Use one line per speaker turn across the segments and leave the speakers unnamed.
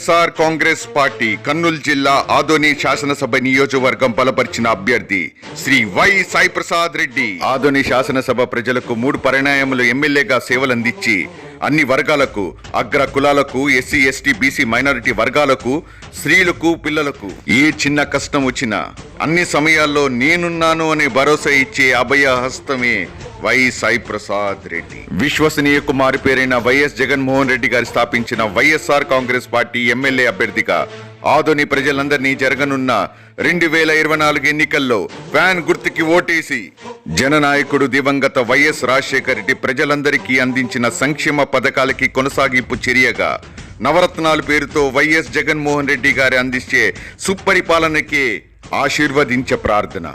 YSR Congress party Kurnool జిల్లా ఆదోని శాసనసభ నియోజకవర్గం బలపరిచిన అభ్యర్థి శ్రీ వై సాయి ప్రసాద్ రెడ్డి ఆదోని శాసనసభ ప్రజలకు 3 పర్యాయములు ఎమ్మెల్యేగా సేవలందించి అన్ని వర్గాలకు, అగ్ర కులాలకు, ఎస్సీ ఎస్టీ బీసీ మైనారిటీ వర్గాలకు, స్త్రీలకు, పిల్లలకు ఏ చిన్న కష్టం వచ్చినా అన్ని సమయాల్లో నేనున్నాను అనే భరోసా ఇచ్చే అభయ హస్తమే వై సాయి ప్రసాద్ రెడ్డి. విశ్వసనీయకు మారిపేరైన వైఎస్ జగన్మోహన్ రెడ్డి గారు స్థాపించిన వైఎస్ఆర్ కాంగ్రెస్ పార్టీ ఎమ్మెల్యే అభ్యర్థిగా ఆదోని ప్రజలందరినీ జరగనున్న 2024 ఎన్నికల్లో ఫ్యాన్ గుర్తుకి ఓటేసి జననాయకుడు దివంగత వైఎస్ రాజశేఖర రెడ్డి ప్రజలందరికీ అందించిన సంక్షేమ పథకాలకి కొనసాగింపు చర్యగా నవరత్నాల పేరుతో వైఎస్ జగన్మోహన్ రెడ్డి గారి అందించే సుపరిపాలనకే ఆశీర్వదించే ప్రార్థన.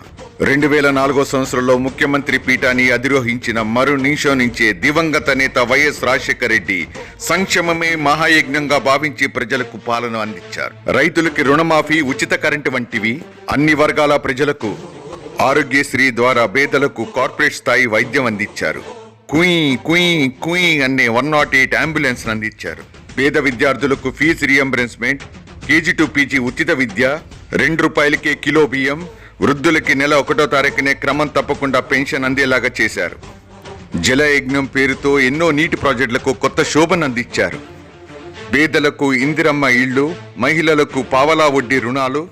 2004 సంవత్సరంలో ముఖ్యమంత్రి పీఠాన్ని అధిరోహించిన మరో నిమిషం నుంచే దివంగత నేత వైఎస్ రాజశేఖర రెడ్డి సంక్షేమమే మహాయజ్ఞంగా భావించి ప్రజలకు పాలన అందించారు. రైతులకి రుణమాఫీ, ఉచిత కరెంటు వంటివి, అన్ని వర్గాల ప్రజలకు ఆరోగ్యశ్రీ ద్వారా పేదలకు కార్పొరేట్ స్థాయి వైద్యం అందించారు. కుయ్ కుయ్ కుయ్ అనే 108 అంబులెన్స్ అందించారు. పేద విద్యార్థులకు fee reimbursement, KG to PG ఉచిత విద్య, 2 రూపాయలకే కిలో బియ్యం, వృద్ధులకి నెల 1వ తారీఖునే క్రమం తప్పకుండా పెన్షన్ అందేలాగా చేశారు. జలయజ్ఞం పేరుతో ఎన్నో నీటి ప్రాజెక్టులకు కొత్త శోభను అందించారు. పేదలకు ఇందిరమ్మ ఇళ్లు, మహిళలకు పావలా వడ్డీ రుణాలు,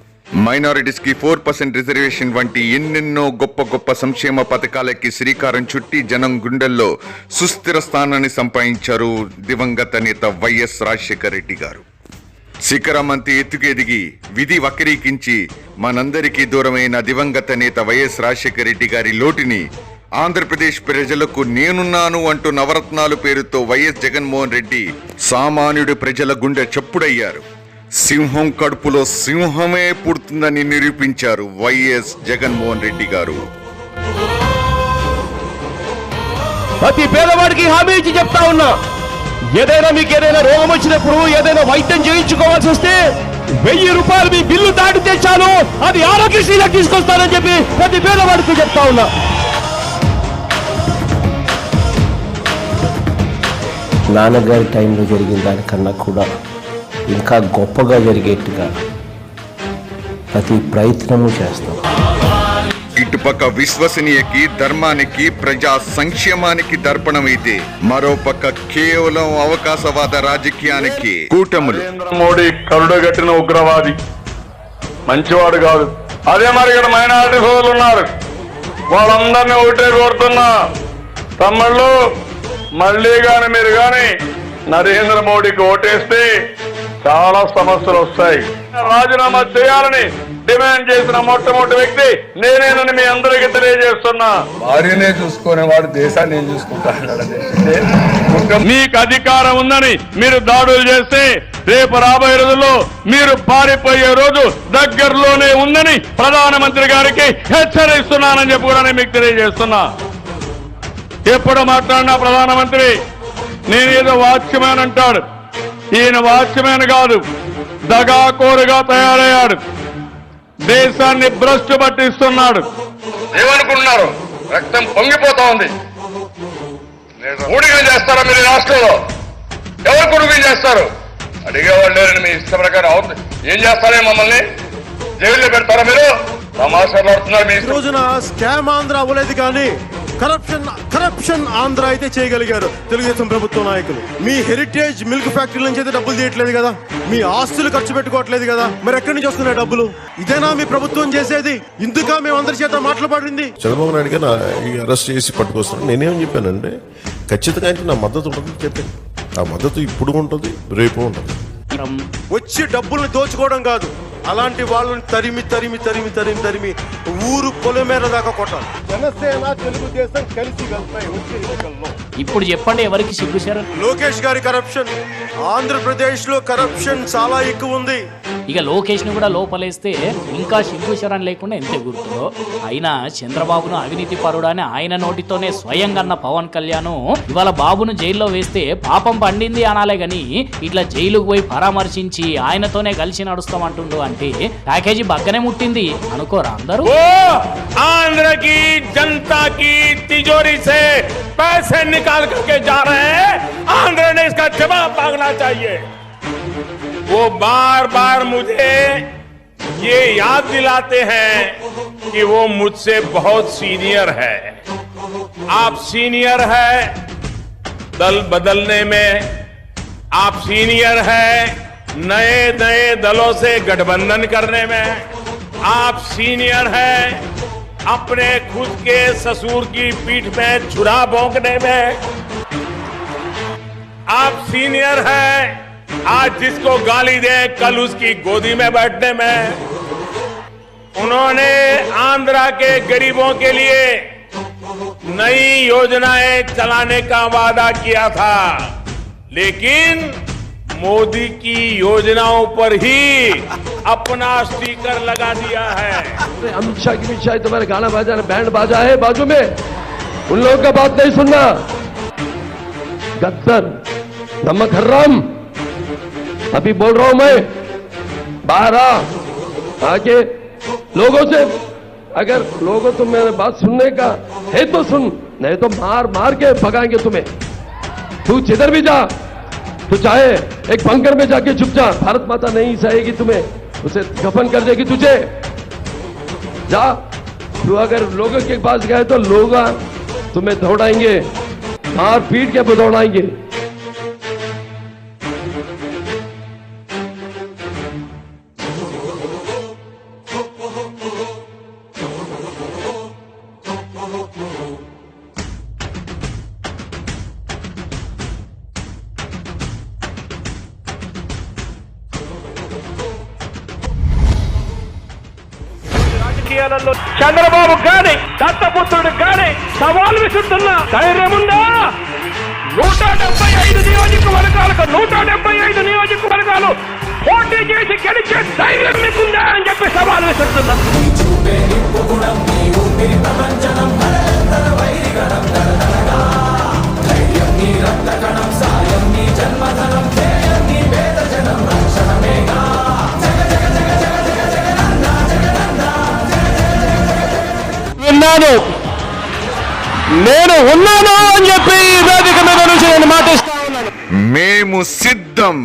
మైనారిటీస్ కి 4% రిజర్వేషన్ వంటి ఎన్నెన్నో గొప్ప గొప్ప సంక్షేమ పథకాలకి శ్రీకారం చుట్టి జనం గుండెల్లో సుస్థిర స్థానాన్ని సంపాదించారు దివంగత నేత వైఎస్ రాజశేఖర రెడ్డి గారు. శిఖరమంతి ఎత్తుకెదిగి విధి వక్రీకించి మనందరికీ దూరమైన దివంగత నేత వైఎస్ రాజశేఖర రెడ్డి గారి లోటుని ఆంధ్రప్రదేశ్ ప్రజలకు నేనున్నాను అంటూ నవరత్నాలు పేరుతో వైఎస్ జగన్మోహన్ రెడ్డి సామాన్యుడి ప్రజల గుండె చప్పుడయ్యారు. సింహం కడుపులో సింహమే పుడుతుందని నిరూపించారు వైఎస్ జగన్మోహన్ రెడ్డి గారు.
ప్రతి పేదవాడికి హామీ ఇచ్చి చెప్తా ఉన్నా, ఏదైనా మీకు ఏదైనా రోగం వచ్చినప్పుడు, ఏదైనా వైద్యం చేయించుకోవాల్సి వస్తే 1000 రూపాయలు మీ బిల్లు దాటితే చాలు, అది ఆరోగ్యశ్రీలకు తీసుకొస్తానని చెప్పి ప్రతి పేదవాడికి చెప్తా ఉన్నా.
నాన్నగారి టైంలో జరిగిన దానికన్నా కూడా ఇంకా గొప్పగా జరిగేట్టుగా ప్రతి ప్రయత్నము చేస్తాం.
ఇటుపక్క విశ్వసనీయకి, ధర్మానికి, ప్రజా సంక్షేమానికి దర్పణమైతే మరోపక్క కేవలం అవకాశవాద రాజకీయానికి కూటములు.
నరేంద్ర మోడీ కరుడుగట్టిన ఉగ్రవాది, మంచివాడు కాదు. అదే మరి ఇక్కడ మైనారిటీ సోదరులు ఉన్నారు, వాళ్ళందరినీ ఒకటే కోరుతున్నా, తమ్ముళ్ళు మళ్ళీ గాని మీరు గాని నరేంద్ర మోడీకి ఓటేస్తే చాలా సమస్యలు వస్తాయి. రాజీనామా చేయాలని డిమాండ్ చేసిన మొట్టమొదటి వ్యక్తి నేనేనని మీ అందరికీ తెలియజేస్తున్నా.
భార్యనే చూసుకునే వాడు దేశాన్ని ఏం చూసుకుంటాడు?
మీకు అధికారం ఉందని మీరు దాడులు చేస్తే రేపు రాబోయే రోజుల్లో మీరు పారిపోయే రోజు దగ్గరలోనే ఉందని ప్రధానమంత్రి గారికి హెచ్చరిస్తున్నానని చెప్పి కూడా నేను మీకు తెలియజేస్తున్నా. ఎప్పుడు మాట్లాడినా ప్రధానమంత్రి నేనేదో వాచ్మ్యాన్ అంటాడు. ఈయన వాచ్మ్యాన్ కాదు, దగాకోరుగా తయారయ్యాడు. దేశాన్ని భ్రష్టు పట్టిస్తున్నాడు. ఏమనుకుంటున్నారు? రక్తం పొంగిపోతా ఉంది. ఊడిగా చేస్తారా మీరు రాష్ట్రంలో? ఎవరు కొడుకు చేస్తారు? అడిగేవాళ్ళు లేరని మీ ఇష్ట ప్రకారం అవుతుంది. ఏం చేస్తారే మమ్మల్ని జైల్లో పెడతారా? మీరు తమాషాలు ఆడుతున్నారు. మీ
రోజున స్కామ్ ఆంధ్ర అవ్వలేదు కానీ కరప్షన్ ఆంధ్ర అయితే చేయగలిగారు తెలుగుదేశం ప్రభుత్వ నాయకులు. మీ హెరిటేజ్ మిల్క్ ఫ్యాక్టరీ నుంచి అయితే డబ్బులు తీయట్లేదు కదా, మీ ఆస్తులు ఖర్చు పెట్టుకోవట్లేదు కదా, మరి ఎక్కడి నుంచి వస్తున్నాయి డబ్బులు? ఇదేనా మీ ప్రభుత్వం చేసేది? ఇందుక మేమందరి చేత మాట్లాడింది.
చంద్రబాబు నాయుడు గారు అరెస్ట్ చేసి పట్టుకొస్తున్నాను. నేనేం చెప్పానంటే ఖచ్చితంగా అయితే నా మద్దతు ఉంటుంది చెప్పాను. ఆ మద్దతు ఇప్పుడు ఉంటుంది, రేపు ఉంటుంది.
వచ్చి డబ్బుల్ని దోచుకోవడం కాదు, అలాంటి వాళ్ళని తరిమి తరిమి తరిమి తరిమి తరిమి ఊరు పొలమేర దాకా కొట్టాలి. జనసేన, తెలుగుదేశం కలిసి వెళ్తాయి వచ్చే ఎన్నికల్లో.
ఇప్పుడు చెప్పండి, ఎవరికి సిగ్గుశారు?
లోకేష్ గారి కరప్షన్, ఆంధ్రప్రదేశ్ లో కరప్షన్ చాలా ఎక్కువ ఉంది.
ఇక లోకేష్ ని కూడా లోపలేస్తే ఇంకా సిగ్గుశరం లేకుండా ఎంత గుర్తుందో. అయినా చంద్రబాబును అవినీతి పరుడు అని ఆయన నోటితోనే స్వయంగా అన్న పవన్ కళ్యాణ్ ఇవాళ బాబును జైల్లో వేస్తే పాపం పండింది అనాలే గాని ఇట్లా జైలుకు పోయి పరామర్శించి ఆయనతోనే కలిసి నడుస్తామంటుండు అంటే ప్యాకేజీ బగ్గనే ముట్టింది అనుకోరా అందరూ?
आंध्र की जनता की तिजोरी से पैसे निकाल करके जा रहे हैं, आंध्र ने इसका जवाब मांगना चाहिए.
वो बार बार मुझे ये याद दिलाते हैं कि वो मुझसे बहुत सीनियर है। आप सीनियर है दल बदलने में, आप सीनियर है नए नए दलों से गठबंधन करने में, आप सीनियर है अपने खुद के ससुर की पीठ में छुरा भोंकने में, आप सीनियर है आज जिसको गाली दे कल उसकी गोदी में बैठने में। उन्होंने आंध्रा के गरीबों के लिए नई योजनाएं चलाने का वादा किया था, लेकिन मोदी की योजनाओं पर ही अपना स्टिकर लगा दिया है।
अमित शाह तुम्हारे गाना बाजा बैंड बाजा है बाजू में, उन लोगों का बात नहीं सुनना। गद्दर नमक हर्राम, अभी बोल रहा हूं मैं, बाहर आके लोगों से, अगर लोगों तो मेरे बात सुनने का है तो सुन, नहीं तो मार मार के भगाएंगे तुम्हें। तू जिधर भी जा, तू चाहे एक बंकर में जाके छुप जा, भारत माता नहीं सहेगी तुम्हें, उसे दफन कर देगी तुझे। जा, तू अगर लोगों के पास गए तो लोग तुम्हें दौड़ाएंगे, मार पीट के दौड़ाएंगे।
రాజకీయాలలో చంద్రబాబు గాని దత్తపుత్రుడు గాని సవాల్ విసురుతున్నా ధైర్యం ఉందా? 175 నియోజకవర్గాలకు 175 నియోజకవర్గాలు పోటీ చేసి గెలిచే ధైర్యం మీకుందా అని చెప్పి సవాల్ విసురుతున్నా.
విన్నాను, నేను ఉన్నాను అని చెప్పి ఈ వేదిక మీద నుంచి నేను మాటిస్తా ఉన్నాను.
మేము సిద్ధం.